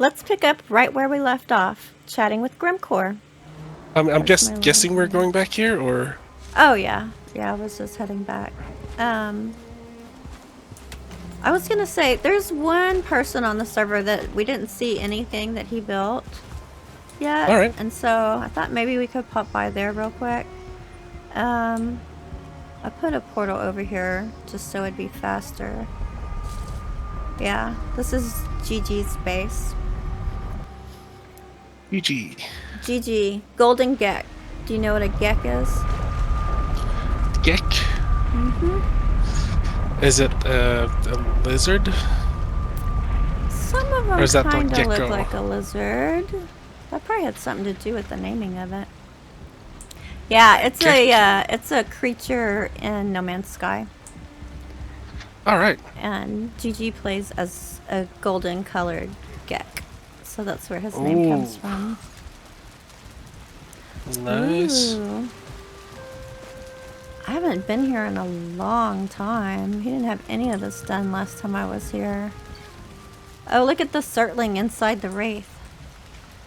let's pick up right where we left off, chatting with Grimmcore. I'm Where's my just little guessing we're thing? going back here, or... Oh yeah, I was just heading back. I was gonna say there's one person on the server that we didn't see anything that he built yet, Alright. and so I thought maybe we could pop by there real quick. I put a portal over here just so it'd be faster. Yeah, this is GG's base. GG. GG, golden geck. Do you know what a geck is? Geck? Is it a lizard? Some of Or them is that like kind of look gecko? like a lizard. That probably had something to do with the naming of it. Yeah, it's a creature in No Man's Sky, Alright. and GG plays as a golden colored geck, so that's where his name comes from. Nice. Ooh. I haven't been here in a long time. He didn't have any of this done last time I was here. Oh, look at the Surtling inside the Wraith.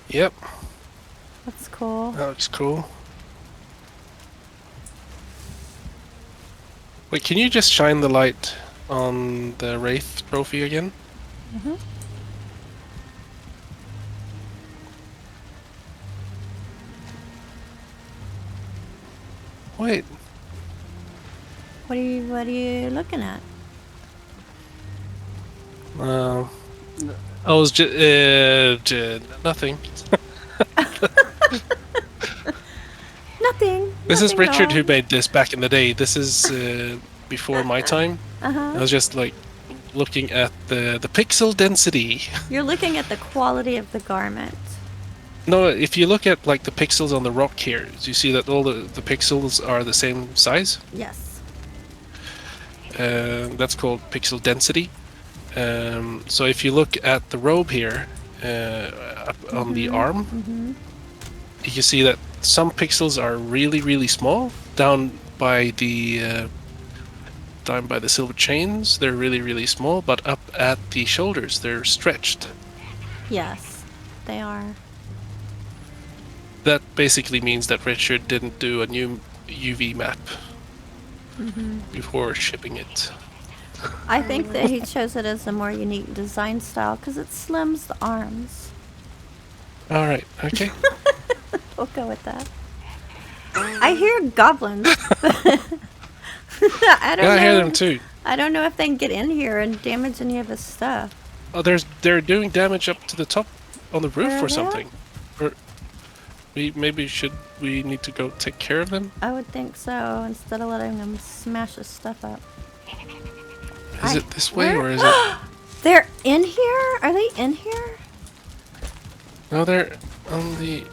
Yep. That's cool. That looks cool. Wait, can you just shine the light on the Wraith trophy again? Mm-hmm. Wait. What are you looking at? I was just nothing. Nothing. This is Nothing Richard at who all. made this back in the day. This is before my time. I was just like looking at the pixel density. You're looking at the quality of the garment. No, if you look at like the pixels on the rock here, do you see that all the pixels are the same size? Yes. That's called pixel density. So if you look at the robe here up on the arm, you see that some pixels are really, really small. Down by the silver chains, they're really, really small. But up at the shoulders, they're stretched. Yes, they are. That basically means that Richard didn't do a new UV map before shipping it. I think that he chose it as a more unique design style because it slims the arms. All right. Okay. We'll go with that. I hear goblins. I don't know. I hear them too. I don't know if they can get in here and damage any of his stuff. Oh, they're doing damage up to the top on the roof Where are or they something. Or we need to go take care of them? I would think so, instead of letting them smash his stuff up. Is it this way or is it? They're in here? Are they in here? No, they're on the.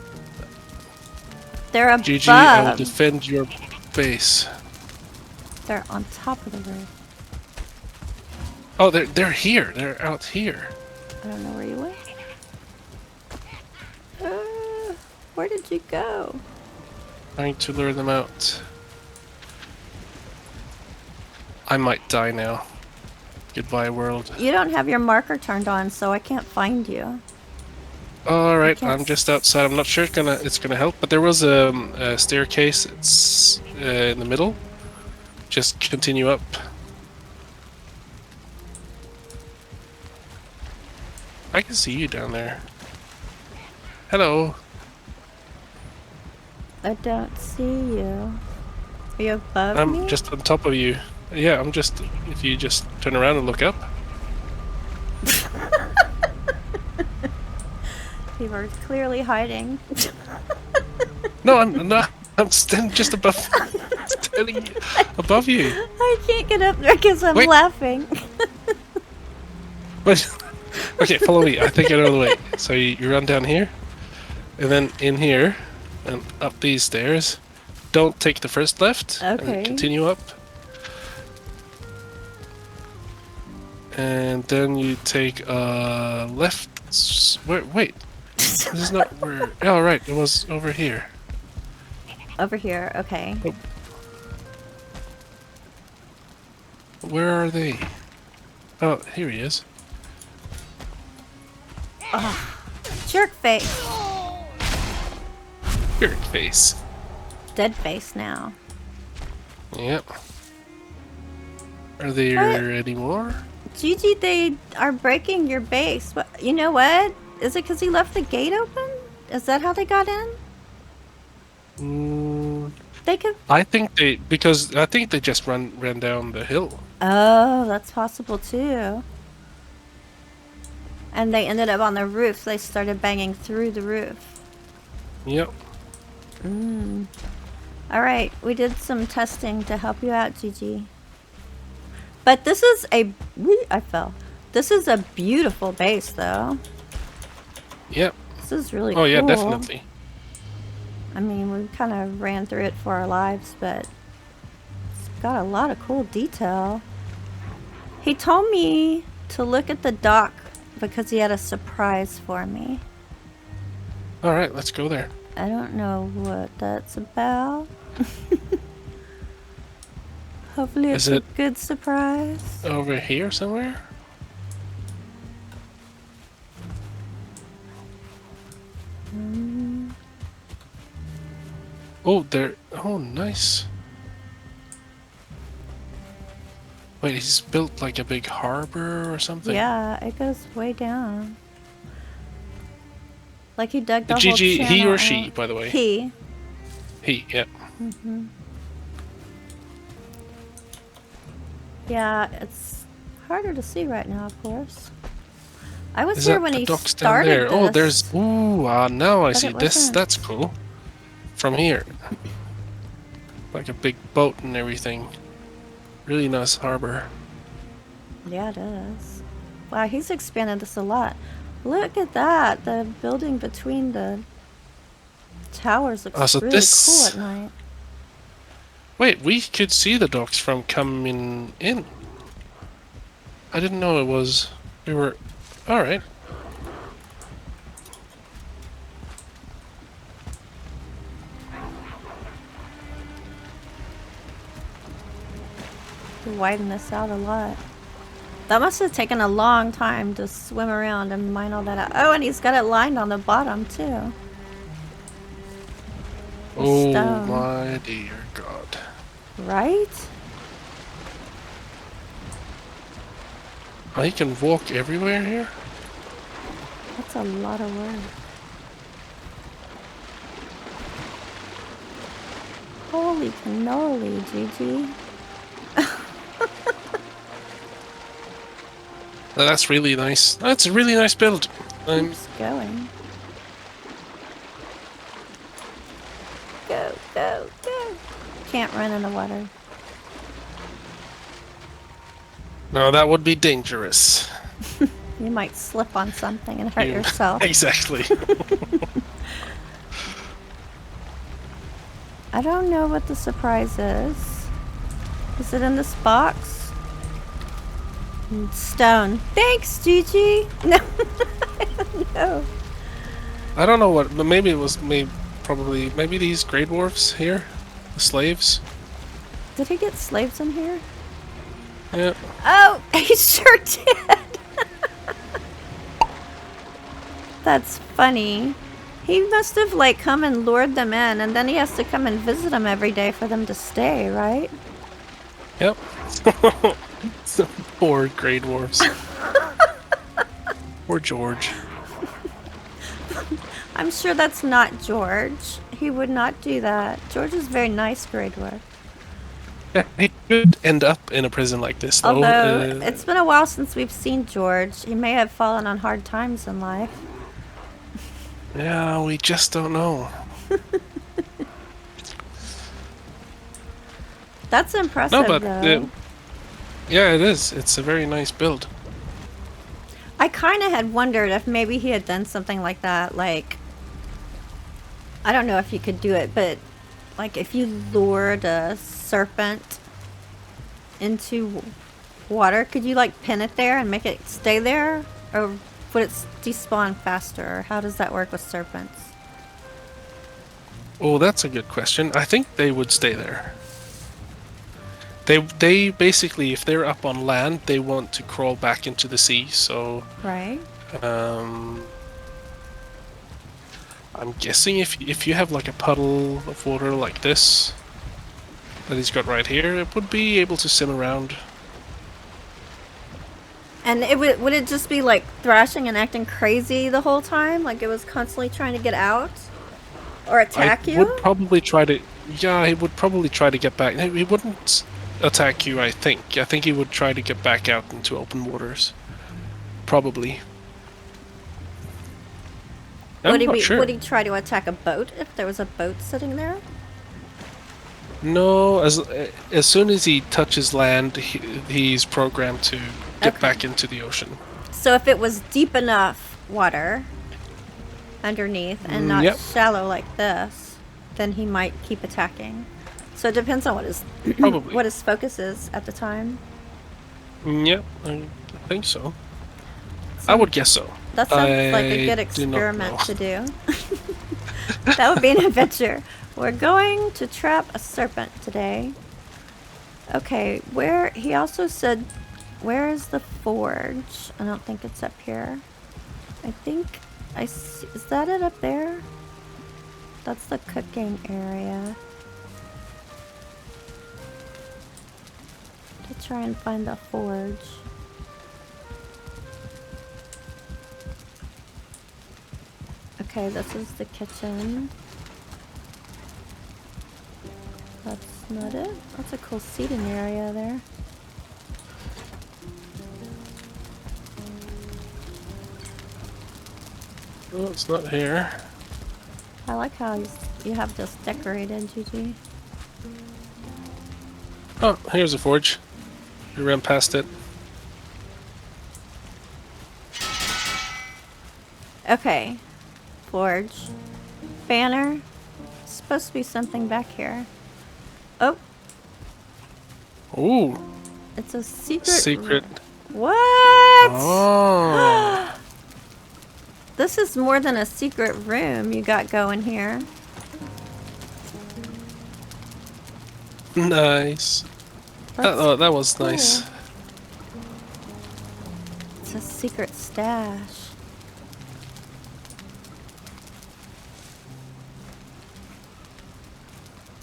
They're above. GG, I will defend your base. They're on top of the roof. Oh, they're here. They're out here. I don't know where you went. Where did you go? Trying to lure them out. I might die now. Goodbye, world. You don't have your marker turned on, so I can't find you. All right, I'm just outside. I'm not sure it's gonna help, but there was a staircase. It's in the middle. Just continue up. I can see you down there. Hello. I don't see you. Are you above me? I'm just on top of you. Yeah, I'm just. If you just turn around and look up. You are clearly hiding. No, I'm not. I'm standing just above. Standing above you. I can't get up there because I'm Wait. laughing. But okay, follow me. I think I know the way. So you run down here, and then in here, and up these stairs. Don't take the first left. Okay. And continue up. And then you take left. Wait. This is not where. Oh, right. It was over here. Over here, okay. Oh. Where are they? Oh, here he is. Jerk face. Jerk face. Dead face now. Yep. Are there any more? Gigi, they are breaking your base. What, you know what? Is it because he left the gate open? Is that how they got in? They could. I think they just ran down the hill. Oh, that's possible too. And they ended up on the roof. They started banging through the roof. Yep. All right, we did some testing to help you out, Gigi. But this is a... I fell. This is a beautiful base, though. Yep. This is really cool. Oh, yeah, definitely. I mean, we kind of ran through it for our lives, but it's got a lot of cool detail. He told me to look at the dock because he had a surprise for me. All right, let's go there. I don't know what that's about. Hopefully it's a good surprise. Over here somewhere? Oh, there. Oh, nice. Wait, he's built like a big harbor or something? Yeah, it goes way down. Like he dug the whole Gigi, channel he or out. she, by the way? He. He, yeah. Yeah, it's harder to see right now, of course. I was Is here that when the he docks down started there? this. Oh, there's... Ooh, now I But see it this. wasn't- That's cool. From here. Like a big boat and everything. Really nice harbor. Yeah, it is. Wow, he's expanded this a lot. Look at that. The building between the towers looks So really this- cool at night. Wait, we could see the docks from coming in. I didn't know it was... We were... Alright. To widen this out a lot. That must have taken a long time to swim around and mine all that out. Oh, and he's got it lined on the bottom too. Oh stone. my dear God. Right? Oh, he can walk everywhere here? That's a lot of work. Holy cannoli, Gigi. That's really nice. That's a really nice build. Keeps going. Go, go, go. Can't run in the water. No, that would be dangerous. You might slip on something and hurt You- yourself. Exactly. I don't know what the surprise is. Is it in this box? Stone. Thanks, Gigi. No. No. I don't know what, but maybe it was maybe these Grey Dwarfs here? The slaves? Did he get slaves in here? Yeah. Oh, he sure did. That's funny. He must have like come and lured them in, and then he has to come and visit them every day for them to stay, right? Yep. So poor Grey Dwarfs. Poor George. I'm sure that's not George. He would not do that. George is very nice, Grey Dwarf. Yeah, he could end up in a prison like this, though. Although, it's been a while since we've seen George. He may have fallen on hard times in life. Yeah, we just don't know. That's impressive, No, but though. yeah, it is. It's a very nice build. I kind of had wondered if maybe he had done something like that, like... I don't know if you could do it, but... Like, if you lured a serpent into water, could you, like, pin it there and make it stay there? Or would it despawn faster? Or how does that work with serpents? Oh, that's a good question. I think they would stay there. They basically, if they're up on land, they want to crawl back into the sea. So, Right? I'm guessing if you have like a puddle of water like this that he's got right here, it would be able to sim around. And would it just be like thrashing and acting crazy the whole time? Like it was constantly trying to get out? Or attack I you? would probably try to. Yeah, he would probably try to get back. He wouldn't attack you, I think. I think he would try to get back out into open waters. Probably. I'm not sure. Would he try to attack a boat if there was a boat sitting there? No, as soon as he touches land, he's programmed to get back into the ocean. So if it was deep enough water underneath and not shallow like this, then he might keep attacking. So it depends on what his what his focus is at the time. Yep, I think so. I would guess so. That sounds like a good experiment to do. That would be an adventure. We're going to trap a serpent today. Okay, he also said, where is the forge? I don't think it's up here. I think I see, is that it up there? That's the cooking area. To try and find the forge. Okay, this is the kitchen. That's not it. That's a cool seating area there. Oh, it's not here. I like how you have this decorated, GG. Oh, here's a forge. We ran past it. Okay. Forge. Banner. Supposed to be something back here. Oh. Ooh. It's a secret. Secret. What? Oh. This is more than a secret room you got going here. Nice. That was cool. Nice. It's a secret stash.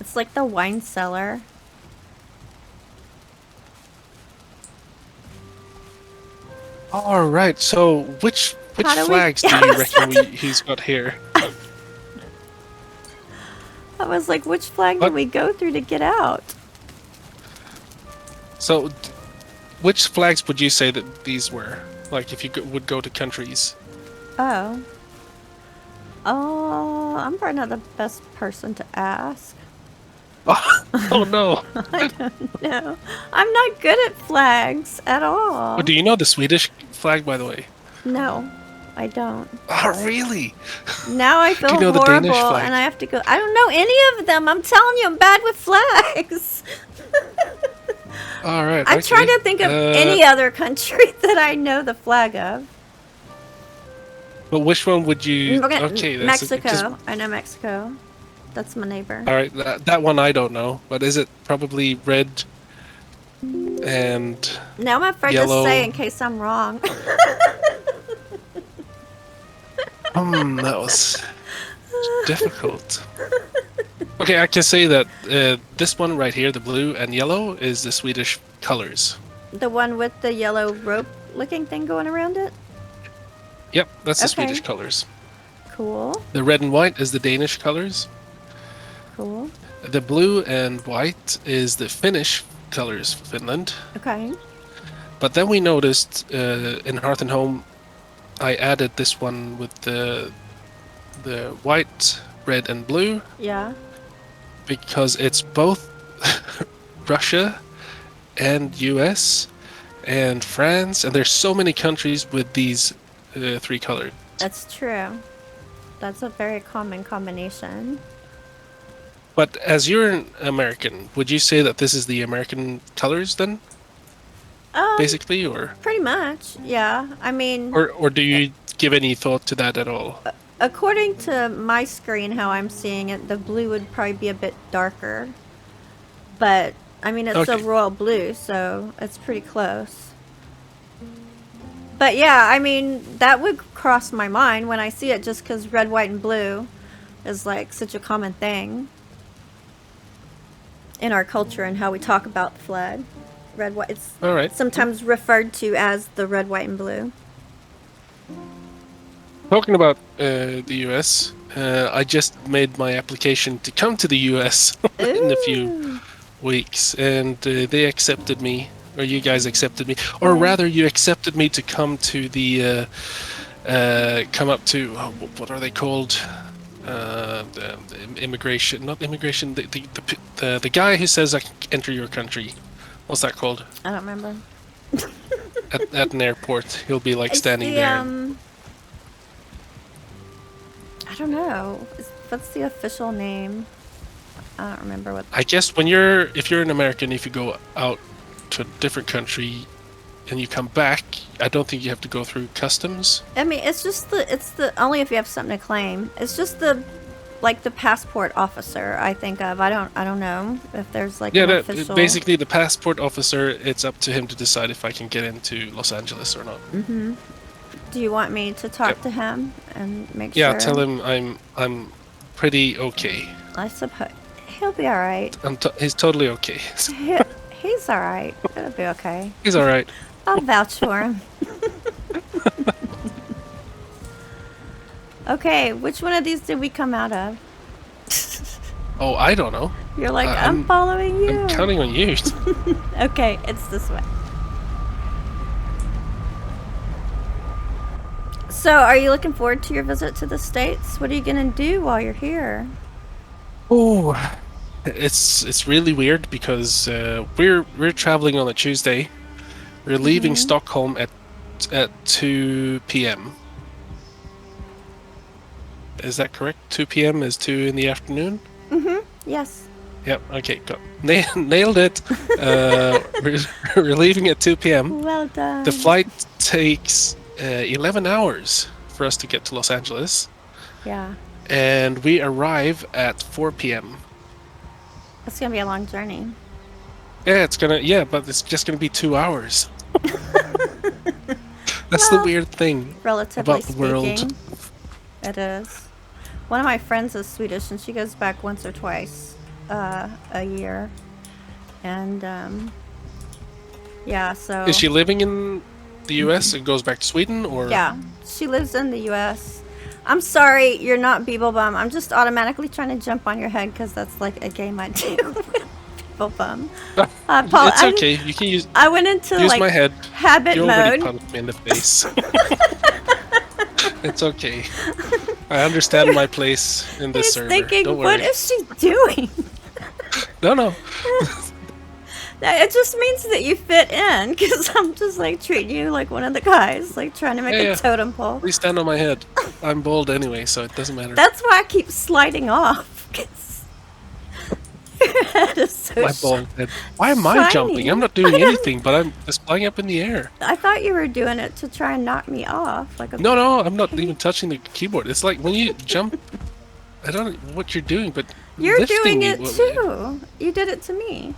It's like the wine cellar. All right. So which flags do you reckon he's got here? I was like, which flag did we go through to get out? So, which flags would you say that these were? Like, if you would go to countries? Oh. Oh, I'm probably not the best person to ask. Oh no. I don't know. I'm not good at flags at all. Oh, do you know the Swedish flag, by the way? No, I don't. Oh, really? Now I feel do you know horrible, the Danish flag? and I have to go. I don't know any of them. I'm telling you, I'm bad with flags. All right. I'm trying to think of any other country that I know the flag of. But which one would you? Okay, Mexico. I know Mexico. That's my neighbor. All right, that one I don't know. But is it probably red and now I'm afraid yellow? to say in case I'm wrong. That was difficult. Okay, I can say that this one right here, the blue and yellow, is the Swedish colors. The one with the yellow rope-looking thing going around it? Yep, that's the Swedish colors. Cool. The red and white is the Danish colors. Cool. The blue and white is the Finnish colors for Finland. Okay. But then we noticed in Hearth and Home, I added this one with the white, red, and blue. Yeah. Because it's both Russia and US and France, and there's so many countries with these three colors. That's true. That's a very common combination. But as you're an American, would you say that this is the American colors then? Basically, or? Pretty much, yeah. I mean... Or do you give any thought to that at all? According to my screen, how I'm seeing it, the blue would probably be a bit darker. But, I mean, it's a royal blue, so it's pretty close. But yeah, I mean, that would cross my mind when I see it just because red, white, and blue. is like such a common thing in our culture and how we talk about the flag. Red, white. It's All right. sometimes referred to as the red, white, and blue. Talking about the US, I just made my application to come to the US in a few Ooh. weeks, and they accepted me, or you guys accepted me, or rather, you accepted me to come to the come up to what are they called? The immigration, not immigration. The guy who says I can enter your country. What's that called? I don't remember. At an airport, he'll be like It's standing the, there. I don't know. What's the official name? I don't remember what. I guess if you're an American, if you go out to a different country and you come back, I don't think you have to go through customs. I mean, it's the only if you have something to claim. It's just the passport officer. I think of. I don't know if there's like an official. Basically the passport officer. It's up to him to decide if I can get into Los Angeles or not. Mm-hmm. Do you want me to talk to him and make sure? Yeah, tell him I'm pretty okay. I suppose he'll be all right. He's totally okay. He's all right. It'll be okay. He's all right. I'll vouch for him. Okay, which one of these did we come out of? Oh, I don't know. You're like, I'm following you. I'm counting on you. Okay, it's this way. So, are you looking forward to your visit to the States? What are you gonna do while you're here? Oh, it's really weird because we're traveling on a Tuesday. We're leaving Stockholm at 2 p.m. Is that correct? 2 p.m. is 2 in the afternoon? Mm-hmm. Yes. Yep, okay, nailed it. We're leaving at 2 p.m. Well done. The flight takes 11 hours for us to get to Los Angeles. Yeah. And we arrive at 4 p.m. It's gonna be a long journey. Yeah, but it's just gonna be 2 hours. That's the weird thing relatively about the world. speaking. It is. One of my friends is Swedish, and she goes back once or twice a year. And yeah, so. Is she living in the U.S. and goes back to Sweden, or? Yeah, she lives in the U.S. I'm sorry, you're not Beeble Bum. I'm just automatically trying to jump on your head because that's like a game I do. Beeble Bum. It's okay. You can use. I went into use like my head. habit You already mode. punched me in the face. It's okay. I understand my place in this He's server. thinking, Don't what worry. is she doing? No. It just means that you fit in, because I'm just like treating you like one of the guys, like trying to make a totem pole. Please stand on my head. I'm bald anyway, so it doesn't matter. That's why I keep sliding off, 'cause your head is so My bald head. Why am I jumping? I'm not doing anything, but I'm just flying up in the air. I thought you were doing it to try and knock me off. Like a No, I'm not even touching the keyboard. It's like when you jump, I don't know what you're doing, but You're lifting doing me, it too. You did it to me.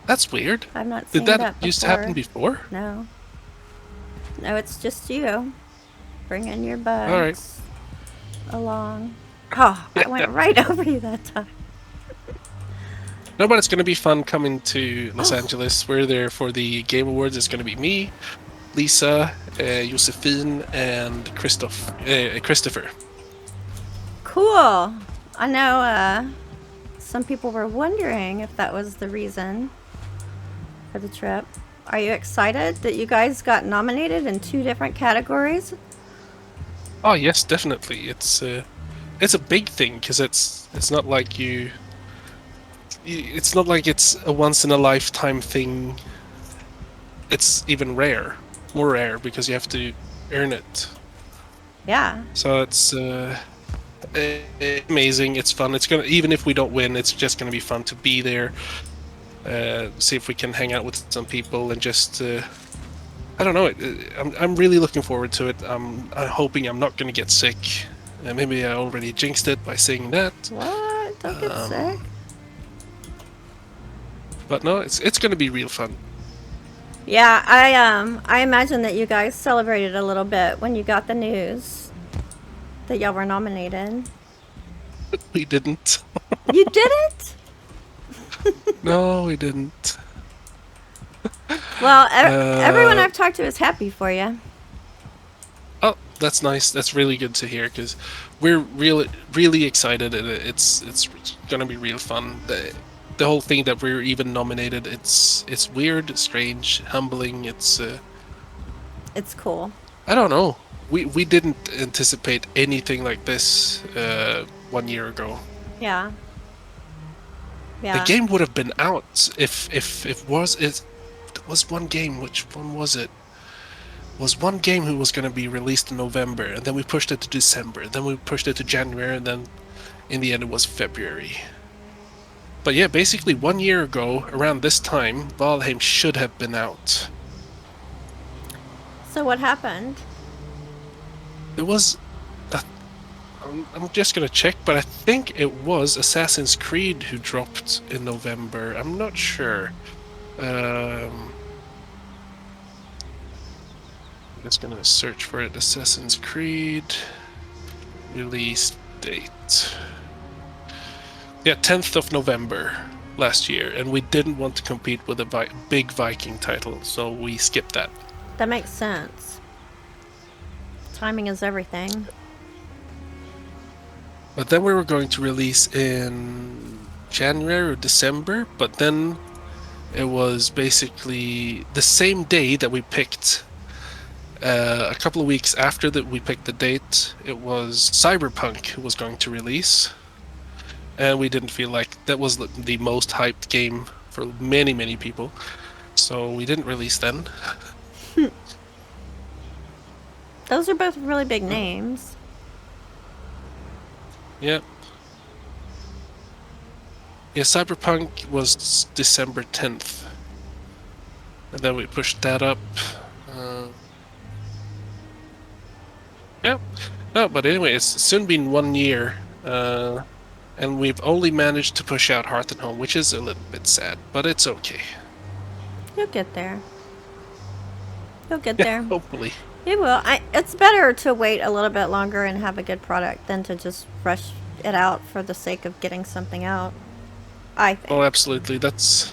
That's weird. I've not seen Did that that before. used to happen before? No. No, it's just you. Bringing your bugs All right. along. Oh, I went right over you that time. No, but it's going to be fun coming to Los Angeles. We're there for the Game Awards. It's going to be me, Lisa, Josephine, and Christopher. Cool. I know some people were wondering if that was the reason for the trip. Are you excited that you guys got nominated in 2 different categories? Oh yes, definitely. It's a big thing because it's not like it's not like it's a once in a lifetime thing. It's even more rare because you have to earn it. Yeah. So it's amazing. It's fun. It's gonna, even if we don't win, it's just gonna be fun to be there. See if we can hang out with some people and just I don't know. I'm really looking forward to it. I'm hoping I'm not gonna get sick. Maybe I already jinxed it by saying that. What? Don't get sick. But no, it's gonna be real fun. Yeah, I imagine that you guys celebrated a little bit when you got the news that y'all were nominated. We didn't. You did it? No, we didn't. Well, everyone Uh, I've talked to is happy for you. oh, that's nice. That's really good to hear because we're really excited and it's gonna be real fun. The whole thing that we're even nominated, it's weird, strange, humbling. It's cool. I don't know. We didn't anticipate anything like this 1 year ago. Yeah. The Yeah. game would have been out if was it was one game. Which one was it? Was one game who was going to be released in November, and then we pushed it to December, then we pushed it to January, and then in the end it was February. But yeah, basically 1 year ago, around this time, Valheim should have been out. So what happened? It was. I'm just gonna check, but I think it was Assassin's Creed who dropped in November. I'm not sure. I'm just gonna search for it. Assassin's Creed release date. Yeah, 10th of November last year, and we didn't want to compete with a big Viking title, so we skipped that. That makes sense. Timing is everything. But then we were going to release in January or December, but then it was basically the same day that we picked. A couple of weeks after that we picked the date, it was Cyberpunk who was going to release. And we didn't feel like that was the most hyped game for many people. So we didn't release then. Those are both really big names. Yeah. Yeah, Cyberpunk was December 10th. And then we pushed that up. Yeah. No, but anyway, it's soon been 1 year. And we've only managed to push out Hearth and Home, which is a little bit sad, but it's okay. You'll get there. You'll get Yeah, there. hopefully. You will. It's better to wait a little bit longer and have a good product than to just rush it out for the sake of getting something out. I think. Oh, absolutely. That's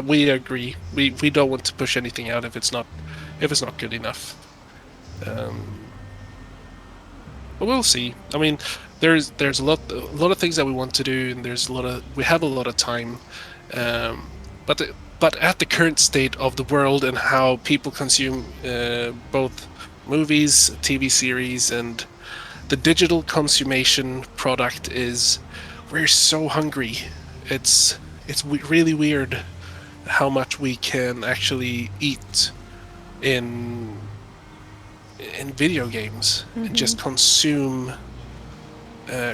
we agree. We don't want to push anything out if it's not good enough. But we'll see. I mean, there's a lot of things that we want to do, and we have a lot of time. But at the current state of the world and how people consume both movies, TV series, and the digital consummation product we're so hungry. It's really weird how much we can actually eat in video games and just consume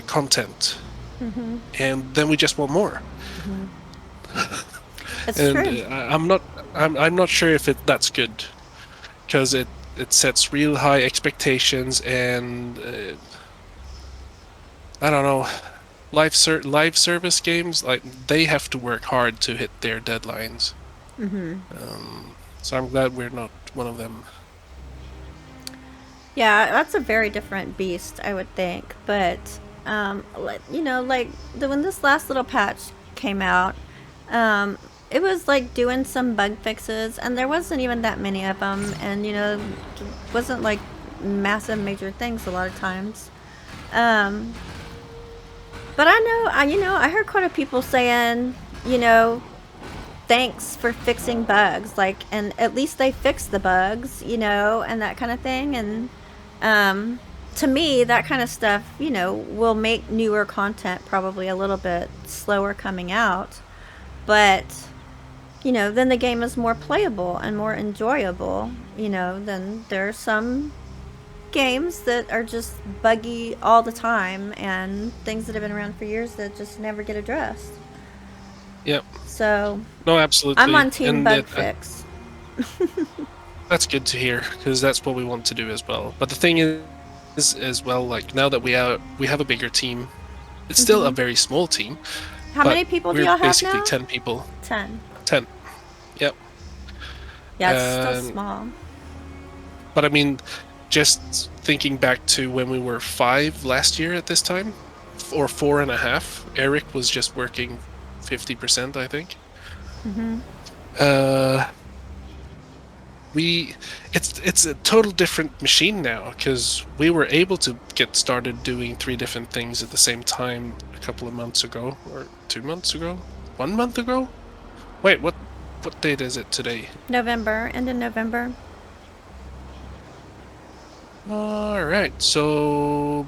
content, and then we just want more. It's And true. I'm not sure if that's good, because it sets real high expectations, and I don't know, live service games, like, they have to work hard to hit their deadlines. So I'm glad we're not one of them. Yeah, that's a very different beast, I would think. But, when this last little patch came out, it was like doing some bug fixes, and there wasn't even that many of them, and, wasn't like massive major things a lot of times. But I heard quite a few people saying, thanks for fixing bugs, like, and at least they fixed the bugs, and that kind of thing. And to me, that kind of stuff, will make newer content probably a little bit slower coming out, but then the game is more playable and more enjoyable. Then there are some games that are just buggy all the time, and things that have been around for years that just never get addressed. Yep. So No, absolutely. I'm on team And bug fix. that's good to hear, because that's what we want to do as well. But the thing is as well, like, now that we have a bigger team, it's still a very small team. How many people do y'all have basically now? 10 people. 10. 10. Yep. Yeah, it's still small. But I mean, just thinking back to when we were 5 last year at this time, or 4.5. Eric was just working 50%, I think. It's a total different machine now, because we were able to get started doing 3 different things at the same time a couple of months ago, or 2 months ago, 1 month ago. Wait, what date is it today? November, end of November. All right, so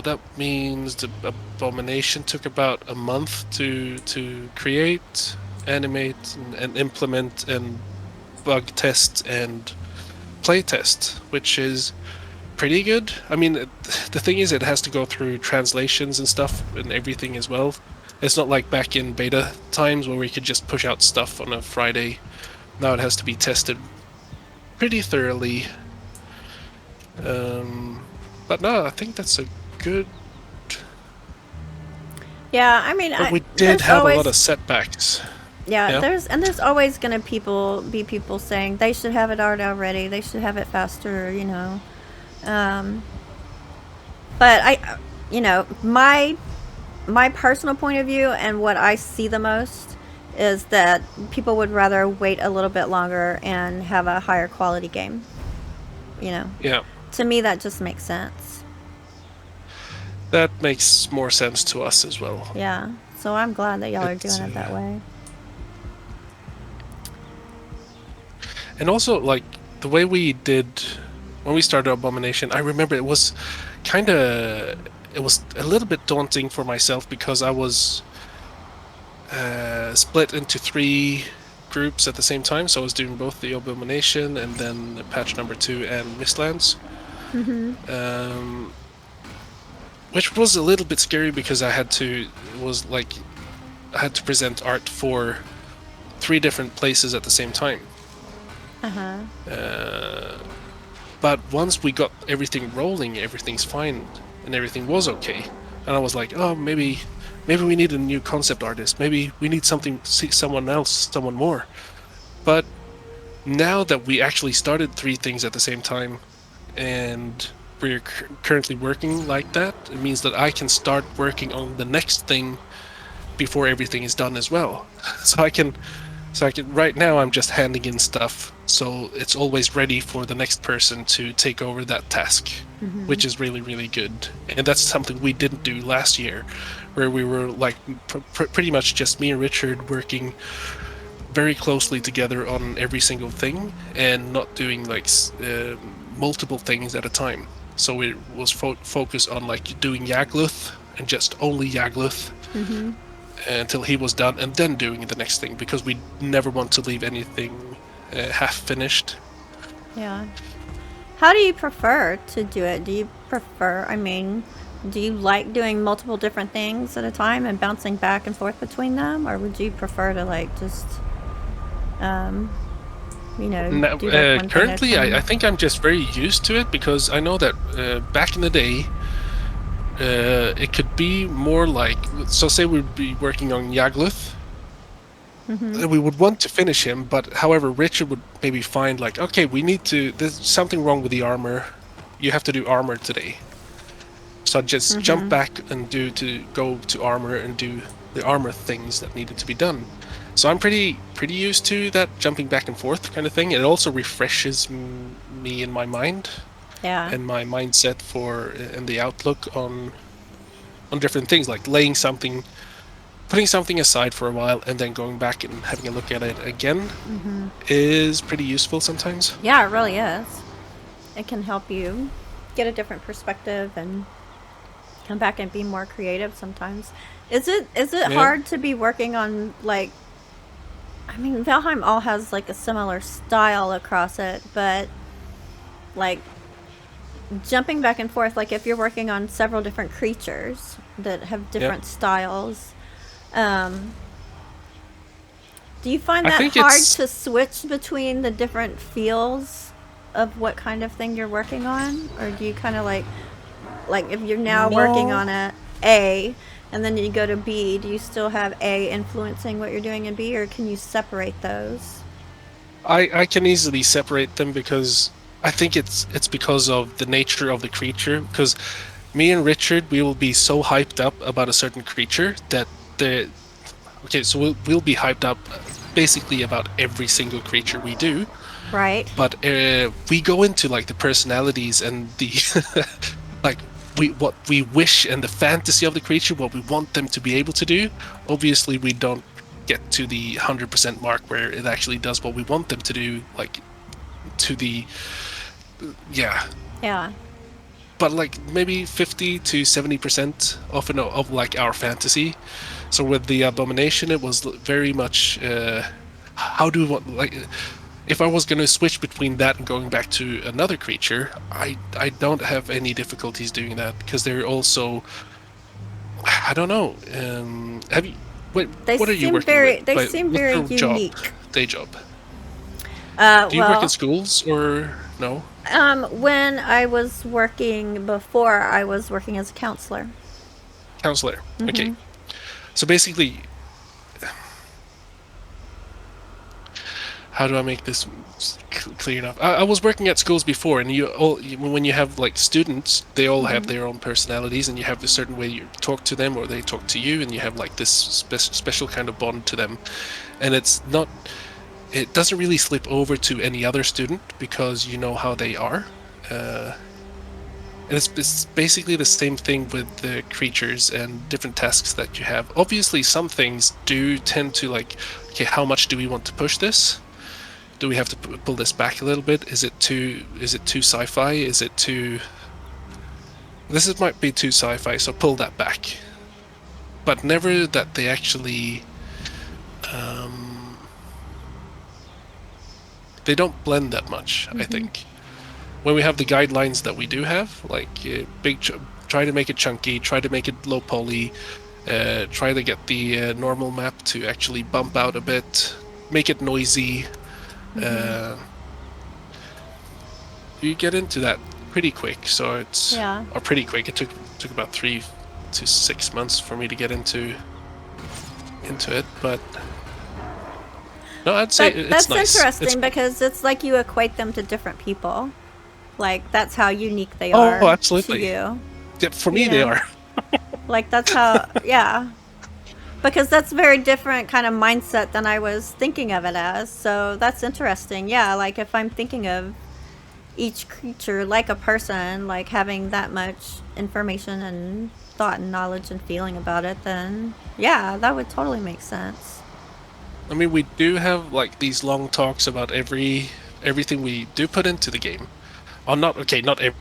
that means the abomination took about a month to create, animate, and implement, and bug test and play test, which is pretty good. I mean, the thing is, it has to go through translations and stuff and everything as well. It's not like back in beta times where we could just push out stuff on a Friday. Now it has to be tested pretty thoroughly. But no, I think that's a good. Yeah, I mean, But we did have a lot of setbacks. Yeah, there's always gonna be people saying they should have it art already. They should have it faster, you know. But my personal point of view and what I see the most is that people would rather wait a little bit longer and have a higher quality game. You know. Yeah. To me, that just makes sense. That makes more sense to us as well. Yeah. So I'm glad that y'all are doing it that way. And also, like, the way we did when we started Abomination, I remember it was a little bit daunting for myself, because I was split into 3 groups at the same time. So I was doing both the Abomination and then patch number 2 and Mistlands. Which was a little bit scary, because I had to present art for 3 different places at the same time. But once we got everything rolling, everything's fine, and everything was okay. And I was like, oh, maybe we need a new concept artist. Maybe we need someone more. But now that we actually started 3 things at the same time, and we're currently working like that, it means that I can start working on the next thing before everything is done as well. So I can right now I'm just handing in stuff, so it's always ready for the next person to take over that task, which is really, really good. And that's something we didn't do last year, where we were like pretty much just me and Richard working very closely together on every single thing, and not doing like multiple things at a time. So it was focused on like doing Yagluth, and just only Yagluth, until he was done, and then doing the next thing, because we never want to leave anything half finished. Yeah. How do you prefer to do it? Do you like doing multiple different things at a time and bouncing back and forth between them, or would you prefer to like just do like one currently thing at a time? I think I'm just very used to it, because I know that back in the day it could be more like, so say we'd be working on Yagluth, we would want to finish him, but however Richard would maybe find like, okay, there's something wrong with the armor, you have to do armor today. So I'd just jump back and go to armor and do the armor things that needed to be done. So I'm pretty used to that jumping back and forth kind of thing. It also refreshes me in my mind, and my mindset and the outlook on different things, like putting something aside for a while and then going back and having a look at it again is pretty useful sometimes. Yeah, it really is. It can help you get a different perspective and come back and be more creative sometimes. Is it hard to be working on, like, I mean, Valheim all has like a similar style across it, but like jumping back and forth, like if you're working on several different creatures that have different styles, do you find that hard to switch between the different feels of what kind of thing you're working on? Or do you kind of like if you're now working on A and then you go to B, do you still have A influencing what you're doing in B, or can you separate those? I can easily separate them, because I think it's because of the nature of the creature. Because me and Richard, we will be so hyped up about a certain creature that the okay, so we'll be hyped up basically about every single creature we do. Right. But we go into like the personalities and the like what we wish and the fantasy of the creature, what we want them to be able to do. Obviously, we don't get to the 100% mark where it actually does what we want them to do, like to the yeah. Yeah. But like maybe 50 to 70% of like our fantasy. So with the abomination, it was very much how do we want like if I was going to switch between that and going back to another creature, I don't have any difficulties doing that because they're also I don't know. Have you what are you working with? They Like, seem what's very your job, unique. day job? Do you work in Well, schools or no? when I was working before, I was working as a counselor. Counselor. Okay. Mm-hmm. So basically, how do I make this clear enough? I was working at schools before, and when you have like students, they all have Mm-hmm. their own personalities, and you have a certain way you talk to them, or they talk to you, and you have like this special kind of bond to them, and it doesn't really slip over to any other student because you know how they are. And it's basically the same thing with the creatures and different tasks that you have. Obviously, some things do tend to like, okay, how much do we want to push this? Do we have to pull this back a little bit? Is it too sci-fi? Is it too might be too sci-fi, so pull that back. But never that they actually they don't blend that much, I Mm-hmm. think. When we have the guidelines that we do have, like try to make it chunky, try to make it low poly, try to get the normal map to actually bump out a bit, make it noisy. Mm-hmm. Uh, you get into that pretty quick. So it's Yeah. or pretty quick. It took about 3 to 6 months for me to get into it, but no, I'd say it's That's nice. It's interesting because it's like you equate them to different people. Like that's how unique they oh, are to absolutely. you. Yeah, for You me, they know, are. like that's how. Yeah. Because that's a very different kind of mindset than I was thinking of it as. So that's interesting. Yeah, like if I'm thinking of each creature like a person, like having that much information and thought and knowledge and feeling about it, then yeah, that would totally make sense. I mean, we do have like these long talks about everything we do put into the game. Oh, not every,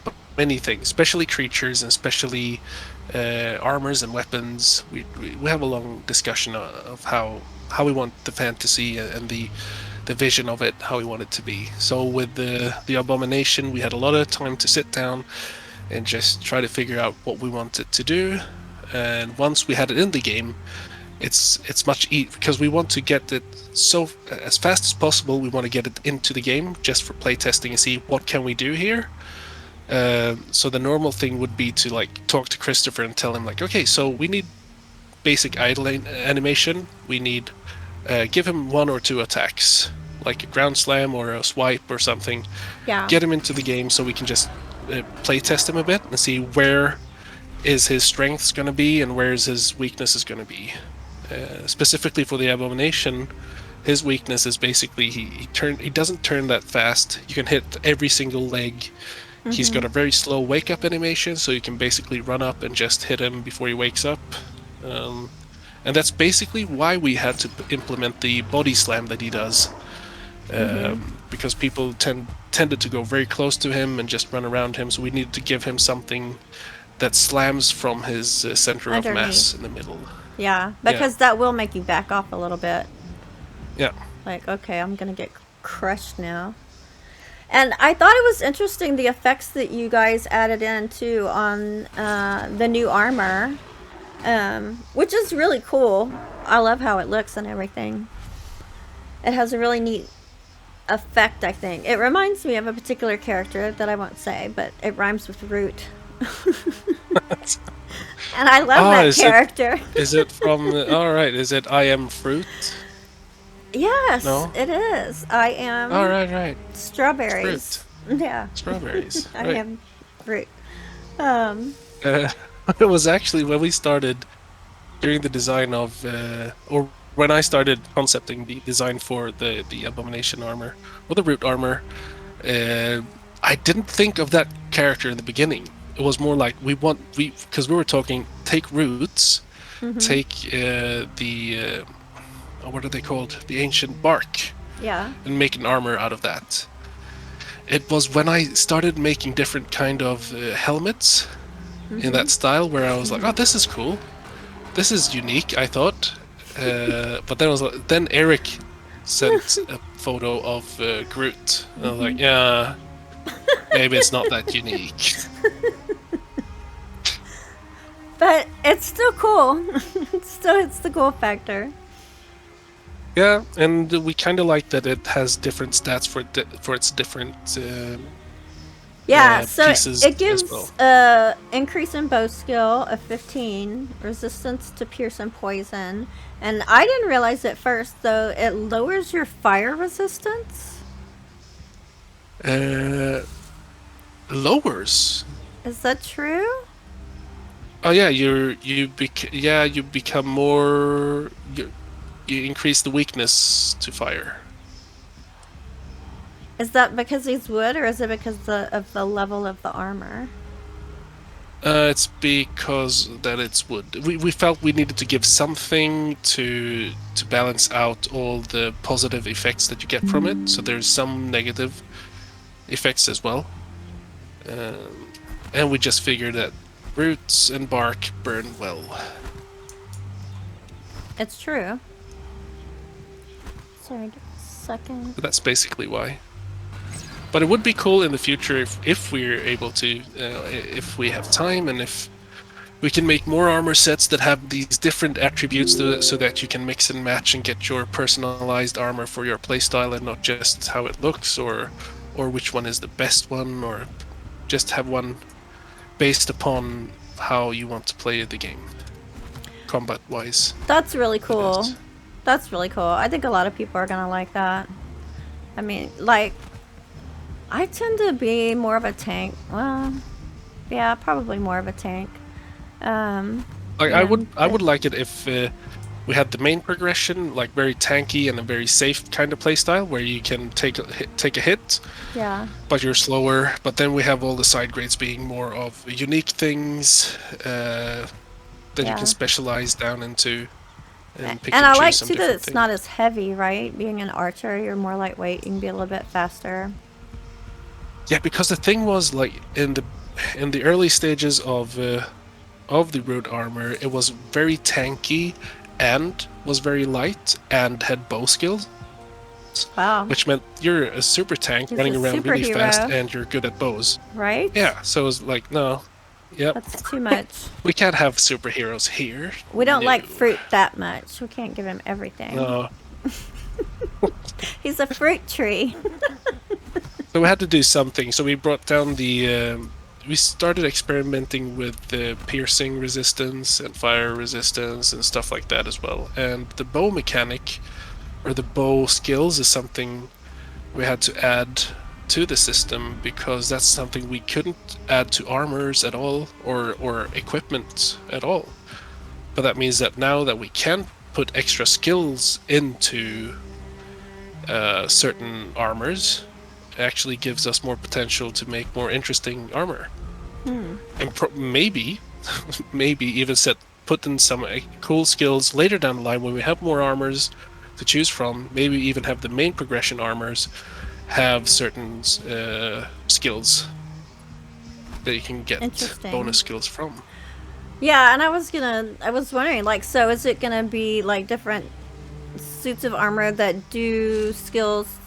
but many things, especially creatures and especially armors and weapons. We have a long discussion of how we want the fantasy and the vision of it, how we want it to be. So with the abomination, we had a lot of time to sit down and just try to figure out what we wanted to do. And once we had it in the game, it's much easier because we want to get it so as fast as possible. We want to get it into the game just for playtesting and see what can we do here. So the normal thing would be to like talk to Christopher and tell him like, okay, so we need basic idle animation. We need give him one or two attacks, like a ground slam or a swipe or something. Yeah. Get him into the game so we can just play test him a bit and see where is his strengths going to be and where is his weakness is going to be. Specifically for the abomination, his weakness is basically he doesn't turn that fast. You can hit every single leg. He's got Mm-hmm. a very slow wake up animation, so you can basically run up and just hit him before he wakes up. Um, and that's basically why we had to implement the body slam that he does, Mm-hmm. because people tended to go very close to him and just run around him. So we needed to give him something that slams from his center of Underneath. mass in the middle. Yeah, Yeah, because that will make you back off a little bit. yeah. Like, okay, I'm gonna get crushed now. And I thought it was interesting the effects that you guys added in too on the new armor, which is really cool. I love how it looks and everything. It has a really neat effect, I think. It reminds me of a particular character that I won't say, but it rhymes with root. And I love Ah, that character. is it from? All right, is it I am fruit? Yes, No? it is. I Oh, am right. It's strawberries. fruit. Yeah, Strawberries. I Right. am fruit. Um, Uh, it was actually when we started during the design of, or when I started concepting the design for the abomination armor or the root armor. Uh, I didn't think of that character in the beginning. It was more like we because we were talking take roots, mhm. take the what are they called? The ancient bark, Yeah. and make an armor out of that. It was when I started making different kind of helmets in Mhm. that style where I was like, oh, Mhm. this is cool. This is unique, I thought. But then then Eric sent a photo of Groot. And I was like, Mhm. yeah, maybe it's not that unique. But it's still cool. It's still it's the cool factor. Yeah, and we kind of like that it has different stats for its different Yeah, so pieces it as well. gives a increase in bow skill of 15, resistance to pierce and poison, and I didn't realize at first though it lowers your fire resistance. Uh, Lowers. Is that true? Oh yeah, you become more you increase the weakness to fire. Is that because he's wood, or is it because of the level of the armor? It's because that it's wood. We felt we needed to give something to balance out all the positive effects that you get from it. So there's some negative effects as well. And we just figured that roots and bark burn well. It's true. Sorry, give me a second. So that's basically why. But it would be cool in the future if we're able to, if we have time and if we can make more armor sets that have these different attributes so that you can mix and match and get your personalized armor for your playstyle and not just how it looks or which one is the best one or just have one based upon how you want to play the game combat wise. That's really That cool. is. That's really cool. I think a lot of people are gonna like that. I mean, like, I tend to be more of a tank. Well, yeah, probably more of a tank. Like And I would like it if we had the main progression like very tanky and a very safe kind of playstyle where you can take a hit yeah, but you're slower. But then we have all the side grades being more of unique things that you can yeah. specialize down into and pick And and I choose like some too that different it's things. not as heavy, right? Being an archer, you're more lightweight. You can be a little bit faster. Yeah, because the thing was like in the early stages of the road armor, it was very tanky and was very light and had bow skills, Wow, which meant you're a super tank he's a running around really fast superhero, and you're good at bows. right? Yeah, so it was like, no, yep, That's too much. we can't have superheroes here. We don't No, like fruit that much. We can't give him everything. no. He's a fruit tree. So we had to do something. So we brought down we started experimenting with the piercing resistance and fire resistance and stuff like that as well. And the bow mechanic or the bow skills is something we had to add to the system because that's something we couldn't add to armors at all or equipment at all. But that means that now that we can put extra skills into certain armors, it actually gives us more potential to make more interesting armor. And maybe, maybe even put in some cool skills later down the line when we have more armors to choose from. Maybe even have the main progression armors have certain skills that you can get Interesting. bonus skills from. Yeah, and I was wondering, like, so is it gonna be like different suits of armor that do skills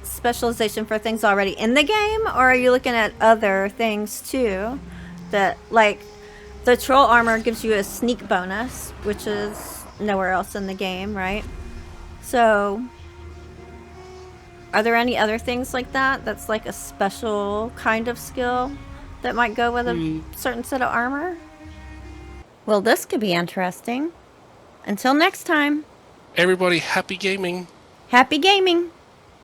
specialization for things already in the game, or are you looking at other things too? That, like, the troll armor gives you a sneak bonus, which is nowhere else in the game, right? So, are there any other things like that that's like a special kind of skill that might go with a Hmm. certain set of armor? Well, this could be interesting. Until next time. Everybody, happy gaming. Happy gaming!